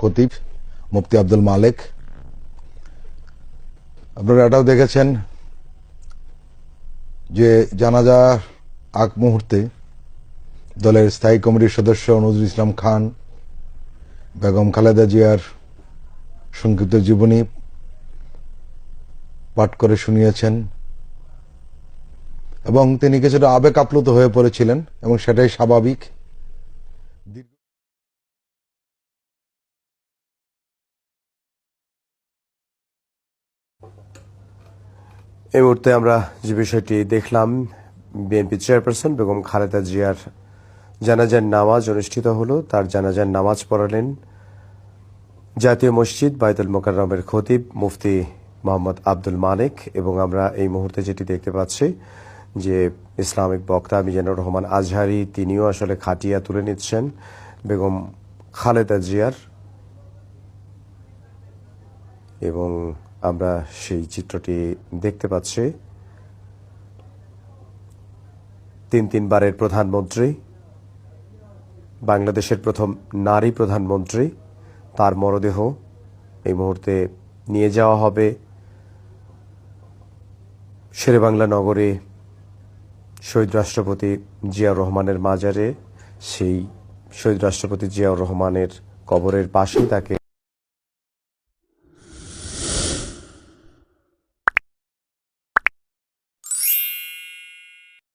খতিব মুফতি আব্দুল মালেক। আপনারা এটাও দেখেছেন যে জানাজার আগ মুহূর্তে দলের স্থায়ী কমিটির সদস্য নজরুল ইসলাম খান বেগম খালেদা জিয়ার সংক্ষিপ্ত জীবনী পাঠ করে শুনিয়েছেন এবং তিনি কিছুটা আবেগ আপ্লুত হয়ে পড়েছিলেন এবং সেটাই স্বাভাবিক। এই মুহূর্তে আমরা যে বিষয়টি দেখলাম, বিএনপি চেয়ারপারসন বেগম খালেদা জিয়ার জানাজার নামাজ অনুষ্ঠিত হলো। তার জানাজার নামাজ পড়ালেন জাতীয় মসজিদ বায়তুল মোকাররমের খতিব মুফতি মোহাম্মদ আব্দুল মালেক। এবং আমরা এই মুহূর্তে যেটি দেখতে পাচ্ছি যে ইসলামিক বক্তা মিজানুর রহমান আজহারি তিনিও আসলে খাটিয়া তুলে নিচ্ছেন বেগম খালেদা জিয়ার, এবং আমরা সেই চিত্রটি দেখতে পাচ্ছি। তিনবারের প্রধানমন্ত্রী, বাংলাদেশের প্রথম নারী প্রধানমন্ত্রী, তার মরদেহ এই মুহূর্তে নিয়ে যাওয়া হবে শেরেবাংলা নগরে শহীদ রাষ্ট্রপতি জিয়াউর রহমানের মাজারে। সেই শহীদ রাষ্ট্রপতি জিয়াউর রহমানের কবরের পাশেই তাকে